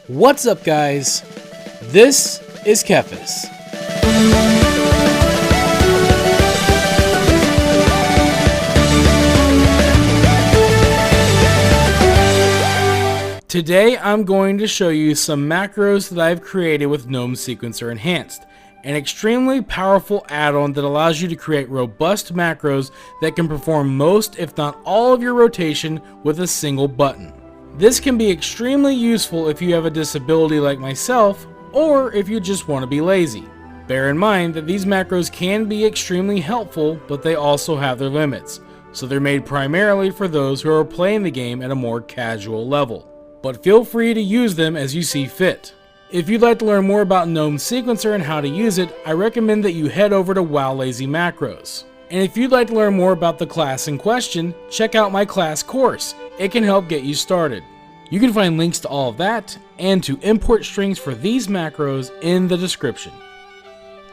What's up, guys? This is TheKephas. Today I'm going to show you some macros that I've created with Gnome Sequencer Enhanced, an extremely powerful add-on that allows you to create robust macros that can perform most, if not all, of your rotation with a single button. This can be extremely useful if you have a disability like myself, or if you just want to be lazy. Bear in mind that these macros can be extremely helpful, but they also have their limits, so they're made primarily for those who are playing the game at a more casual level. But feel free to use them as you see fit. If you'd like to learn more about Gnome Sequencer and how to use it, I recommend that you head over to WoW Lazy Macros. And if you'd like to learn more about the class in question, check out my class course. It can help get you started. You can find links to all of that and to import strings for these macros in the description.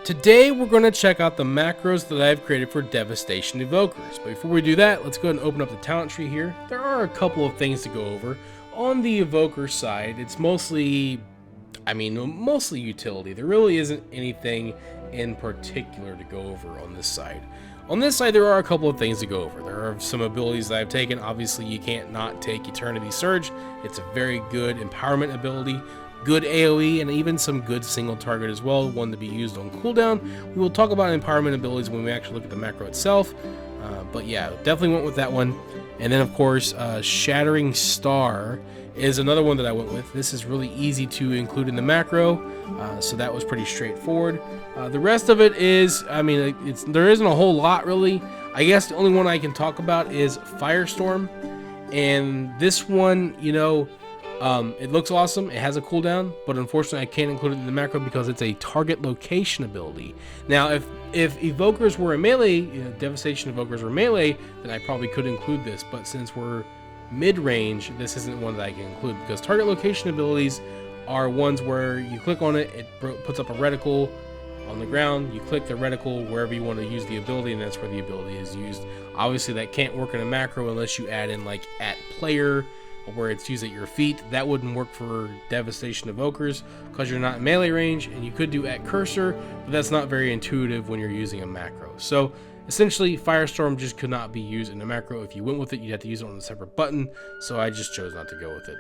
Today we're going to check out the macros that I've created for Devastation Evokers. But before we do that, let's go ahead and open up the talent tree here. There are a couple of things to go over. On the Evoker side, it's mostly utility. There really isn't anything in particular to go over on this side. On this side, there are a couple of things to go over. There are some abilities that I've taken. Obviously, you can't not take Eternity Surge. It's a very good empowerment ability, good AoE, and even some good single target as well, one to be used on cooldown. We will talk about empowerment abilities when we actually look at the macro itself. But yeah, definitely went with that one. And then, of course, Shattering Star is another one that I went with. This is really easy to include in the macro, so that was pretty straightforward. The rest of it is, there isn't a whole lot really. I guess the only one I can talk about is Firestorm, and this one, it looks awesome. It has a cooldown, but unfortunately I can't include it in the macro because it's a target location ability. Now, if evokers were a melee, Devastation Evokers were melee, then I probably could include this, but since we're mid-range, this isn't one that I can include because target location abilities are ones where you click on it, it puts up a reticle on the ground, you click the reticle wherever you want to use the ability, and that's where the ability is used. Obviously that can't work in a macro unless you add in like at player, where it's used at your feet. That wouldn't work for Devastation Evokers because you're not in melee range, and you could do at cursor, but that's not very intuitive when you're using a macro. So essentially, Firestorm just could not be used in a macro. If you went with it, you'd have to use it on a separate button, so I just chose not to go with it.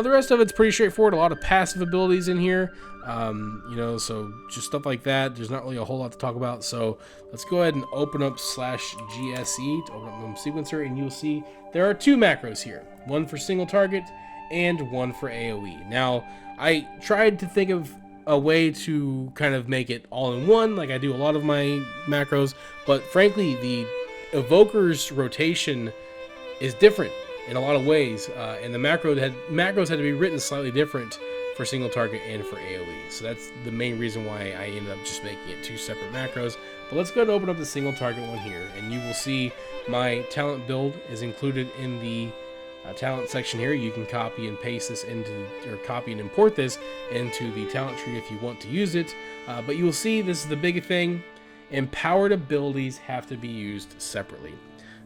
The rest of it's pretty straightforward. A lot of passive abilities in here, so just stuff like that. There's not really a whole lot to talk about, so let's go ahead and open up /GSE to open up Gnome Sequencer, and you'll see there are two macros here, one for single target and one for AoE. Now, I tried to think of a way to kind of make it all in one, like I do a lot of my macros, but frankly, the Evoker's rotation is different in a lot of ways, and the macros had to be written slightly different for single target and for AoE. So that's the main reason why I ended up just making it two separate macros. But let's go ahead and open up the single target one here, and you will see my talent build is included in the talent section here. You can copy and paste this copy and import this into the talent tree if you want to use it. But you will see this is the big thing. Empowered abilities have to be used separately.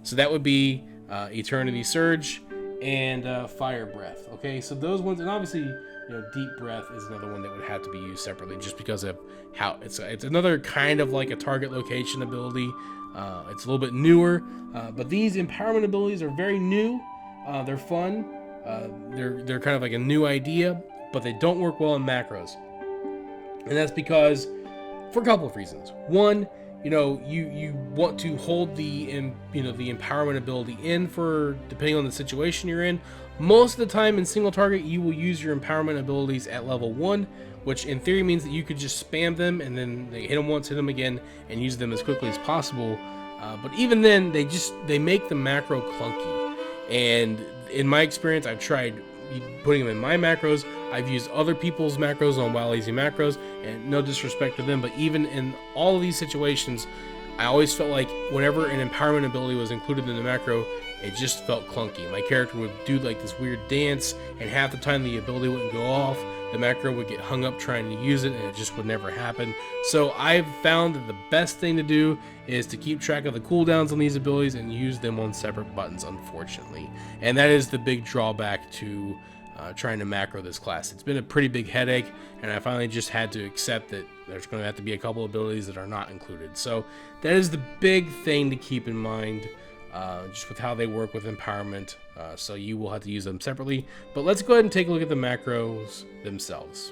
So that would be Eternity Surge and Fire Breath. Okay, so those ones, and obviously, Deep Breath is another one that would have to be used separately just because of how it's another kind of like a target location ability. It's a little bit newer, but these empowerment abilities are very new. They're fun. They're kind of like a new idea, but they don't work well in macros, and that's because for a couple of reasons. One, you want to hold the empowerment ability in for depending on the situation you're in. Most of the time in single target, you will use your empowerment abilities at level 1, which in theory means that you could just spam them and then they hit them once, hit them again, and use them as quickly as possible. But even then, they make the macro clunky. And in my experience, I've tried putting them in my macros. I've used other people's macros on WoW Lazy Macros, and no disrespect to them, but even in all of these situations, I always felt like whenever an empowerment ability was included in the macro, it just felt clunky. My character would do like this weird dance, and half the time the ability wouldn't go off. The macro would get hung up trying to use it, and it just would never happen. So I've found that the best thing to do is to keep track of the cooldowns on these abilities and use them on separate buttons, unfortunately. And that is the big drawback to trying to macro this class. It's been a pretty big headache, and I finally just had to accept that there's going to have to be a couple abilities that are not included. So that is the big thing to keep in mind, just with how they work with empowerment. So you will have to use them separately. But let's go ahead and take a look at the macros themselves.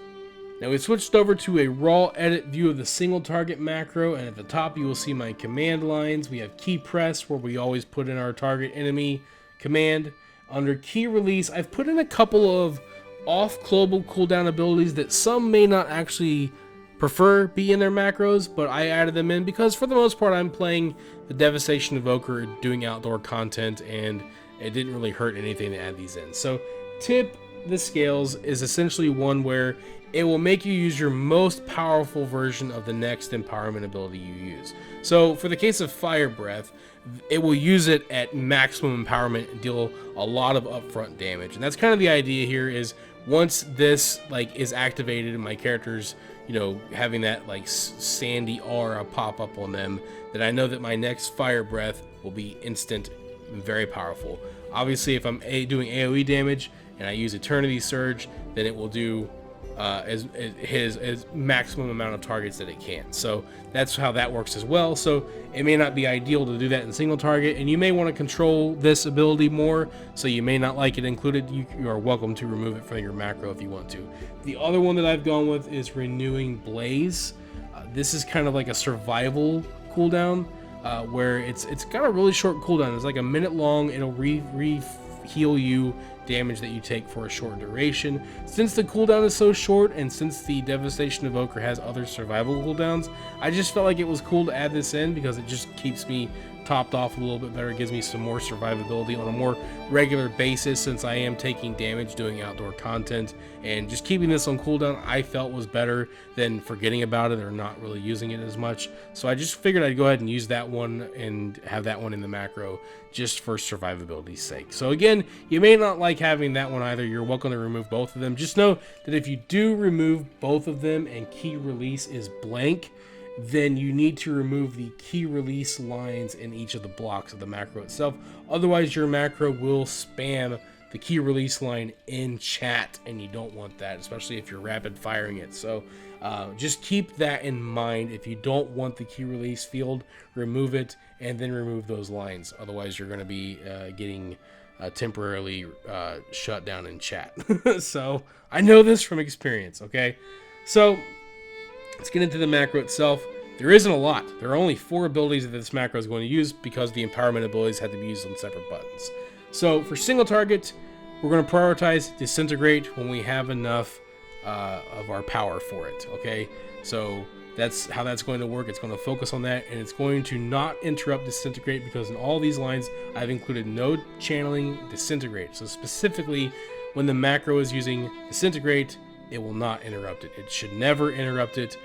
Now we switched over to a raw edit view of the single target macro, and at the top you will see my command lines. We have key press, where we always put in our target enemy command. Under key release, I've put in a couple of off global cooldown abilities that some may not actually prefer be in their macros, but I added them in because for the most part I'm playing the Devastation Evoker, doing outdoor content, and it didn't really hurt anything to add these in. So Tip the Scales is essentially one where it will make you use your most powerful version of the next empowerment ability you use. So for the case of Fire Breath, it will use it at maximum empowerment and deal a lot of upfront damage. And that's kind of the idea here, is once this is activated and my character's, having that sandy aura pop up on them, then I know that my next Fire Breath will be instant and very powerful. Obviously, if I'm doing AoE damage and I use Eternity Surge, then it will do as maximum amount of targets that it can. So that's how that works as well. So it may not be ideal to do that in single target, and you may want to control this ability more, so you may not like it included. You are welcome to remove it from your macro if you want to. The other one that I've gone with is Renewing Blaze. This is kind of like a survival cooldown, where it's got a really short cooldown. It's like a minute long. It'll heal you damage that you take for a short duration. Since the cooldown is so short, and since the Devastation Evoker has other survival cooldowns, I just felt like it was cool to add this in because it just keeps me topped off a little bit better. It gives me some more survivability on a more regular basis, since I am taking damage doing outdoor content, and just keeping this on cooldown I felt was better than forgetting about it or not really using it as much. So I just figured I'd go ahead and use that one and have that one in the macro just for survivability's sake. So again, you may not like having that one either. You're welcome to remove both of them. Just know that if you do remove both of them and key release is blank, then you need to remove the key release lines in each of the blocks of the macro itself. Otherwise, your macro will spam the key release line in chat, and you don't want that, especially if you're rapid firing it. So just keep that in mind. If you don't want the key release field, remove it and then remove those lines. Otherwise, you're going to be getting temporarily shut down in chat. So I know this from experience, okay? So let's get into the macro itself. There isn't a lot. There are only 4 abilities that this macro is going to use because the empowerment abilities had to be used on separate buttons. So for single target, we're going to prioritize Disintegrate when we have enough of our power for it, okay? So that's how that's going to work. It's going to focus on that, and it's going to not interrupt Disintegrate, because in all these lines, I've included no channeling Disintegrate. So specifically, when the macro is using Disintegrate, it will not interrupt it. It should never interrupt it.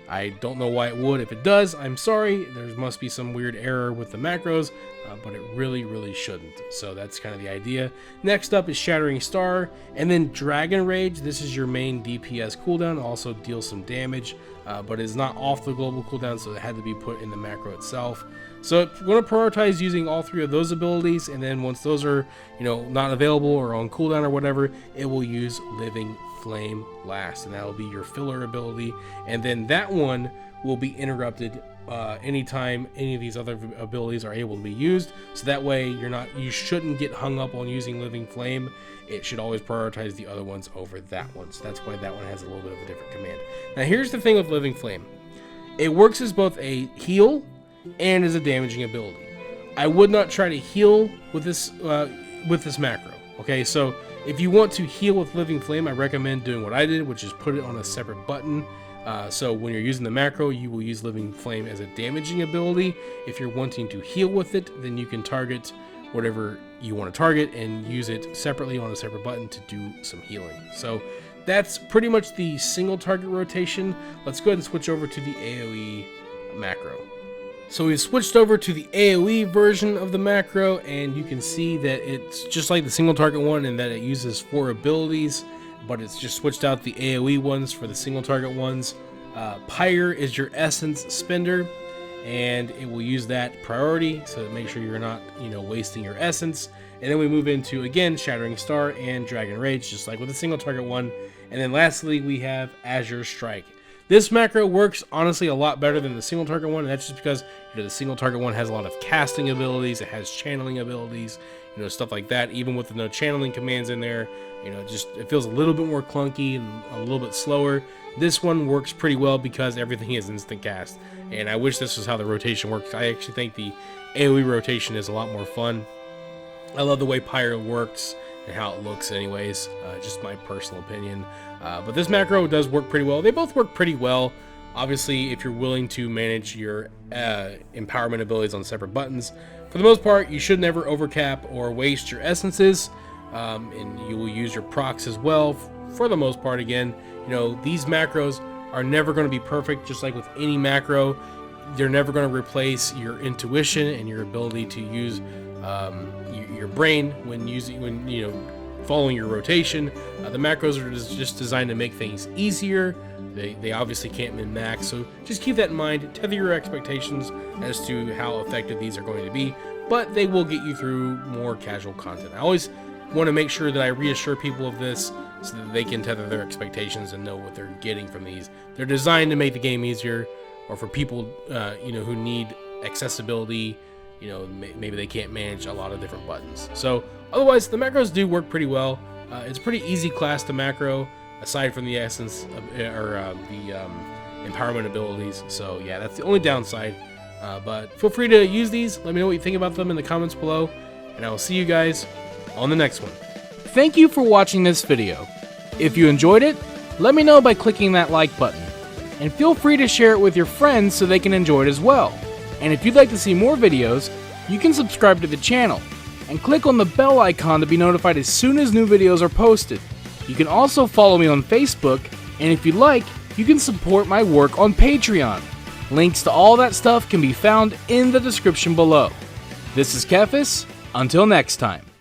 I don't know why it would. If it does, I'm sorry. There must be some weird error with the macros, but it really shouldn't. So that's kind of the idea. Next up is Shattering Star, and then Dragon Rage. This is your main DPS cooldown. Also deals some damage, but is not off the global cooldown, so it had to be put in the macro itself. So we're going to prioritize using all 3 of those abilities, and then once those are, not available or on cooldown or whatever, it will use Living Flame last, and that will be your filler ability. And then that one will be interrupted anytime any of these other abilities are able to be used. So that way you shouldn't get hung up on using Living Flame. It should always prioritize the other ones over that one. So that's why that one has a little bit of a different command. Now here's the thing with Living Flame. It works as both a heal and as a damaging ability. I would not try to heal with this macro. Okay, so if you want to heal with Living Flame, I recommend doing what I did, which is put it on a separate button. So when you're using the macro, you will use Living Flame as a damaging ability. If you're wanting to heal with it, then you can target whatever you want to target and use it separately on a separate button to do some healing. So that's pretty much the single target rotation. Let's go ahead and switch over to the AoE macro. So we've switched over to the AoE version of the macro, and you can see that it's just like the single target one in that it uses 4 abilities, but it's just switched out the AoE ones for the single target ones. Pyre is your essence spender, and it will use that priority, so make sure you're not wasting your essence. And then we move into, again, Shattering Star and Dragon Rage, just like with a single target one. And then lastly, we have Azure Strike. This macro works, honestly, a lot better than the single target one, and that's just because the single target one has a lot of casting abilities, it has channeling abilities, stuff like that. Even with the no channeling commands in there, just it feels a little bit more clunky and a little bit slower. This one works pretty well because everything is instant cast, and I wish this was how the rotation works. I actually think the AoE rotation is a lot more fun. I love the way Pyro works and how it looks anyways, just my personal opinion. But this macro does work pretty well. They both work pretty well. Obviously, if you're willing to manage your empowerment abilities on separate buttons. For the most part, you should never overcap or waste your essences, and you will use your procs as well. For the most part, again, these macros are never going to be perfect, just like with any macro. They're never going to replace your intuition and your ability to use your brain when following your rotation. The macros are just designed to make things easier. They obviously can't min-max, so just keep that in mind. Tether your expectations as to how effective these are going to be, but they will get you through more casual content. I always want to make sure that I reassure people of this so that they can tether their expectations and know what they're getting from these. They're designed to make the game easier, or for people who need accessibility. Maybe they can't manage a lot of different buttons. So otherwise, the macros do work pretty well. It's a pretty easy class to macro, aside from the essence or the empowerment abilities. So yeah, that's the only downside. But feel free to use these. Let me know what you think about them in the comments below, and I will see you guys on the next one. Thank you for watching this video. If you enjoyed it, let me know by clicking that like button, and feel free to share it with your friends so they can enjoy it as well. And if you'd like to see more videos, you can subscribe to the channel and click on the bell icon to be notified as soon as new videos are posted. You can also follow me on Facebook, and if you'd like, you can support my work on Patreon. Links to all that stuff can be found in the description below. This is TheKephas. Until next time.